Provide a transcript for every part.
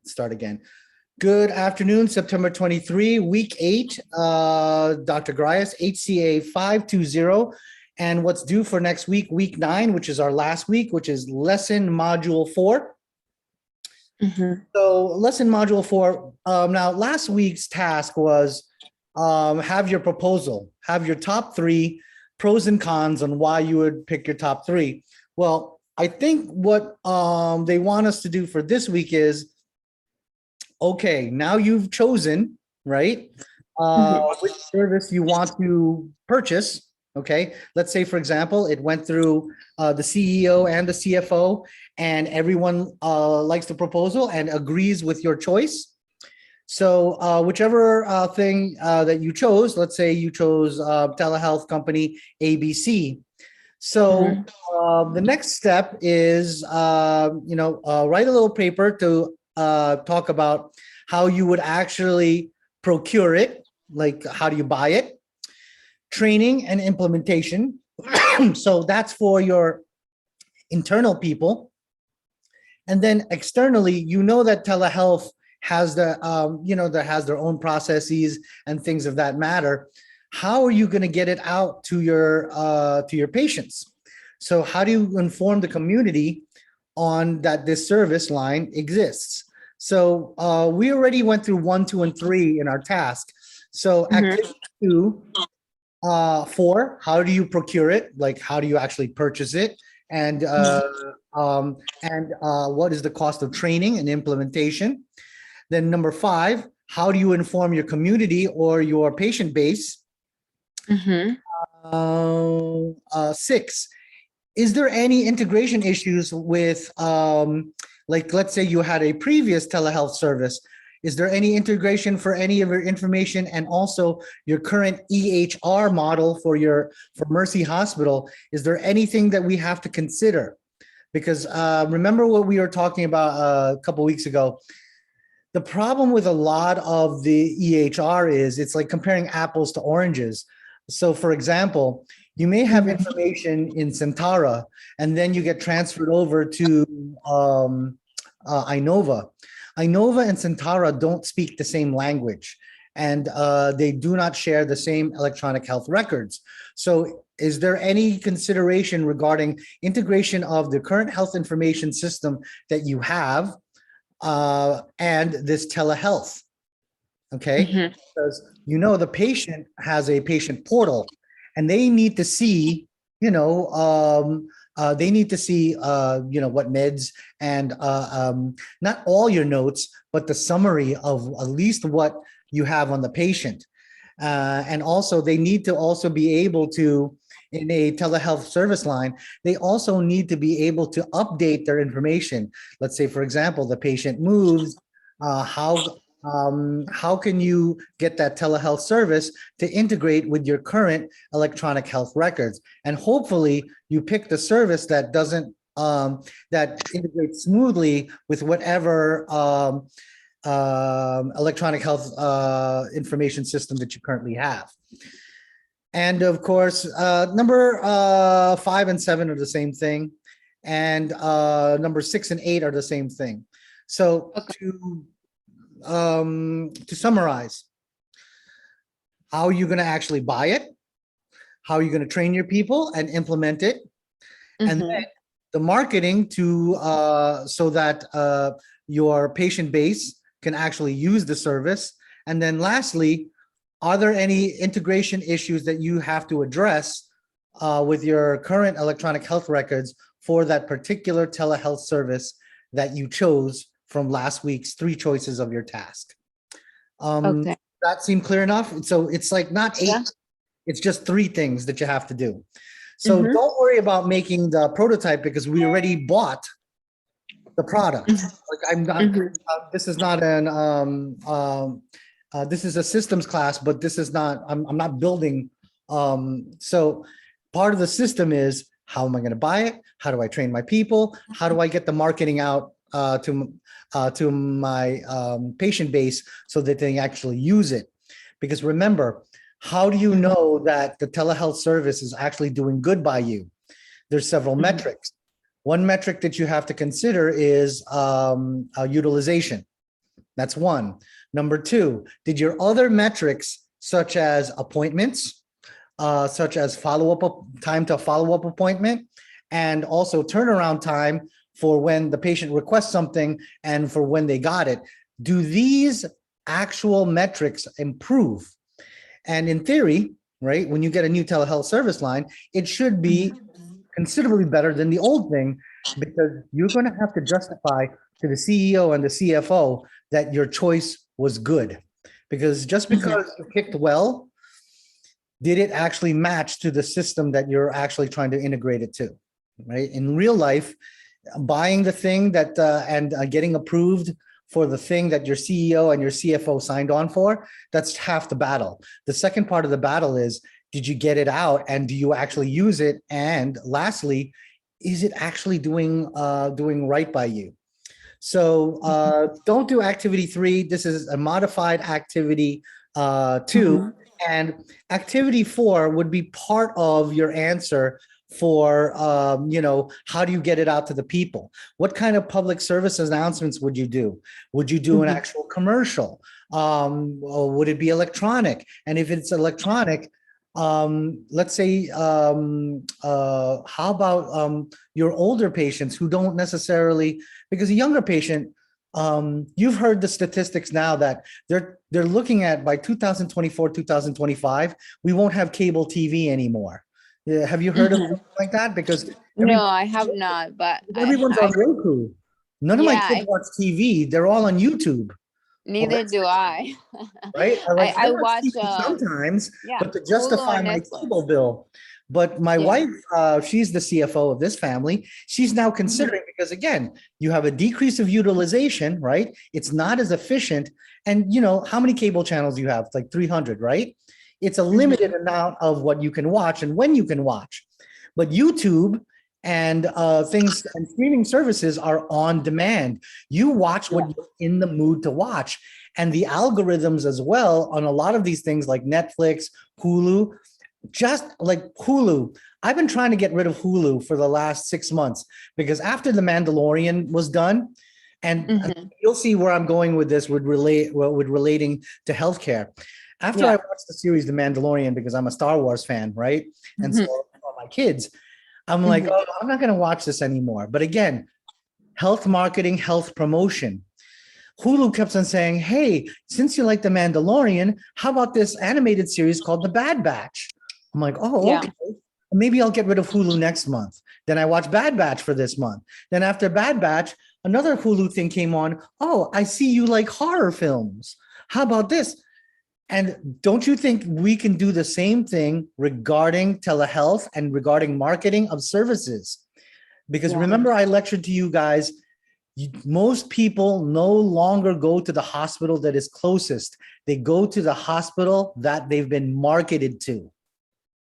Start again. Good afternoon, September 23, week 8, Dr. Garais, HCA520, and what's due for next week, week 9, which is our last week, which is lesson module 4. So lesson module 4, now last week's task was have your proposal, have your top 3 pros and cons on why you would pick your top 3. Well, I think what they want us to do for this week is, okay, now you've chosen, right, which service you want to purchase. Okay, let's say, for example, it went through the CEO and the CFO, and everyone likes the proposal and agrees with your choice. So whichever thing that you chose, let's say you chose telehealth company ABC. So the next step is, write a little paper to talk about how you would actually procure it, like how do you buy it, training and implementation. So that's for your internal people. And then externally, that telehealth has that has their own processes and things of that matter. How are you going to get it out to your patients? So how do you inform the community on that this service line exists? So we already went through 1, 2, and 3 in our task. So activity 2, 4, how do you procure it? Like, how do you actually purchase it? And what is the cost of training and implementation? Then number 5, how do you inform your community or your patient base? 6, is there any integration issues with, like, let's say you had a previous telehealth service. Is there any integration for any of your information and also your current EHR model for Mercy Hospital? Is there anything that we have to consider? Because remember what we were talking about a couple weeks ago. The problem with a lot of the EHR is it's like comparing apples to oranges. So for example, you may have information in Centara and then you get transferred over to Inova. Inova and Centara don't speak the same language, and they do not share the same electronic health records. So is there any consideration regarding integration of the current health information system that you have and this telehealth? Okay, because the patient has a patient portal and they need to see, what meds and not all your notes, but the summary of at least what you have on the patient. And also they need to also be able to, in a telehealth service line, they also need to be able to update their information. Let's say, for example, the patient moves, how can you get that telehealth service to integrate with your current electronic health records? And hopefully you pick the service that doesn't, that integrates smoothly with whatever electronic health information system that you currently have. And of course, number 5 and 7 are the same thing. And number 6 and 8 are the same thing. So to summarize, how are you going to actually buy it? How are you going to train your people and implement it? And then the marketing to so that your patient base can actually use the service. And then lastly, are there any integration issues that you have to address with your current electronic health records for that particular telehealth service that you chose from last week's 3 choices of your task? That seemed clear enough? So it's like not 8, it's just 3 things that you have to do. So don't worry about making the prototype because we already bought the product. Like this is not an, this is a systems class, but this is not, I'm not building. So part of the system is, how am I going to buy it? How do I train my people? How do I get the marketing out to my patient base so that they actually use it? Because remember, how do you know that the telehealth service is actually doing good by you? There's several metrics. One metric that you have to consider is utilization. That's one. Number two, did your other metrics, such as appointments, such as time to follow-up appointment, and also turnaround time for when the patient requests something and for when they got it, do these actual metrics improve? And in theory, right, when you get a new telehealth service line, it should be considerably better than the old thing, because you're going to have to justify to the CEO and the CFO that your choice was good. Because just because you picked well, did it actually match to the system that you're actually trying to integrate it to, right? In real life, buying the thing that and getting approved for the thing that your CEO and your CFO signed on for, that's half the battle. The second part of the battle is, did you get it out and do you actually use it? And lastly, is it actually doing right by you? So don't do activity 3. This is a modified activity 2. And activity 4 would be part of your answer for, how do you get it out to the people? What kind of public service announcements would you do? Would you do an actual commercial? Or would it be electronic? And if it's electronic, let's say, how about your older patients who don't necessarily, because a younger patient, you've heard the statistics now that they're looking at by 2024, 2025, we won't have cable TV anymore. Have you heard of something like that? Because no, I have not, but everyone's on Roku. None of my kids watch TV. They're all on YouTube. Neither do I. Right? I watch sometimes, but to justify my cable bill. But my wife, she's the CFO of this family. She's now considering, because again, you have a decrease of utilization, right? It's not as efficient. And how many cable channels do you have? It's like 300, right? It's a limited amount of what you can watch and when you can watch. But YouTube and things and streaming services are on demand. You watch what you're in the mood to watch. And the algorithms as well on a lot of these things like Netflix, Hulu, just like Hulu. I've been trying to get rid of Hulu for the last 6 months, because after The Mandalorian was done, and you'll see where I'm going with this with relating to healthcare. After I watched the series The Mandalorian, because I'm a Star Wars fan, right? And so are my kids. I'm like, oh, I'm not going to watch this anymore. But again, health marketing, health promotion. Hulu kept on saying, hey, since you like The Mandalorian, how about this animated series called The Bad Batch? I'm like, oh, okay. Maybe I'll get rid of Hulu next month. Then I watch Bad Batch for this month. Then after Bad Batch, another Hulu thing came on. Oh, I see you like horror films. How about this? And don't you think we can do the same thing regarding telehealth and regarding marketing of services? Because remember, I lectured to you guys, most people no longer go to the hospital that is closest. They go to the hospital that they've been marketed to.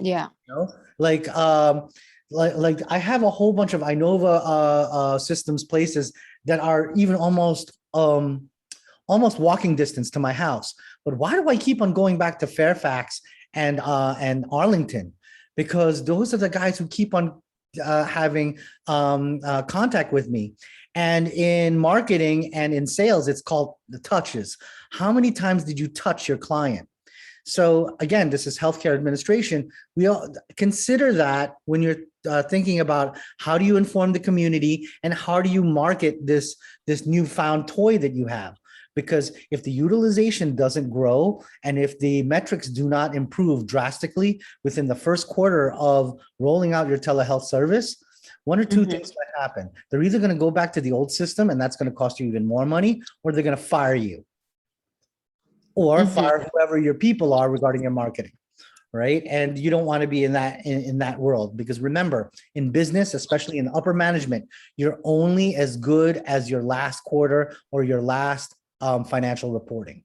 Yeah. Like I have a whole bunch of Inova systems places that are even almost walking distance to my house. But why do I keep on going back to Fairfax and Arlington? Because those are the guys who keep on having contact with me. And in marketing and in sales, it's called the touches. How many times did you touch your client? So again, this is healthcare administration. We all consider that when you're thinking about how do you inform the community and how do you market this newfound toy that you have. Because if the utilization doesn't grow and if the metrics do not improve drastically within the first quarter of rolling out your telehealth service, one or two things might happen. They're either going to go back to the old system, and that's going to cost you even more money, or they're going to fire you, or fire whoever your people are regarding your marketing, right? And you don't want to be in that world, because remember, in business, especially in upper management, you're only as good as your last quarter or your last financial reporting.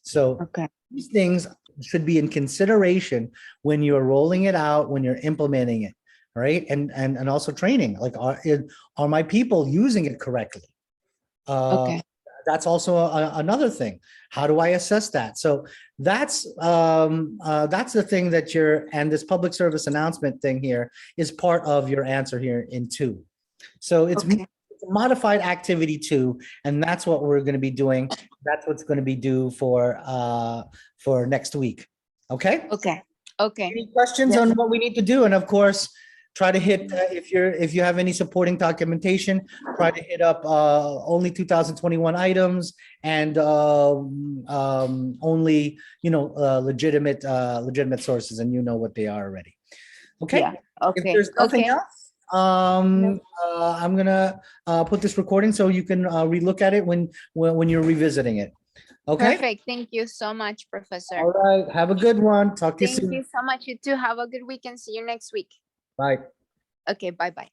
So these things should be in consideration when you're rolling it out, when you're implementing it, right? And also training, like are my people using it correctly? That's also another thing. How do I assess that? So that's the thing that and this public service announcement thing here is part of your answer here in 2. So it's modified activity 2, and that's what we're going to be doing. That's what's going to be due for next week. Okay? Okay. Okay. Any questions Yes. on what we need to do? And of course, try to hit, if you have any supporting documentation, try to hit up only 2021 items and only, legitimate sources, and you know what they are already. Okay? Yeah. If Okay. there's nothing Okay. else, I'm gonna put this recording so you can relook at it when you're revisiting it. Okay? Perfect. Thank you so much, Professor. All right. Have a good one. Talk to you Thank soon. you so much. You too. Have a good weekend. See you next week. Bye. Okay. Bye-bye.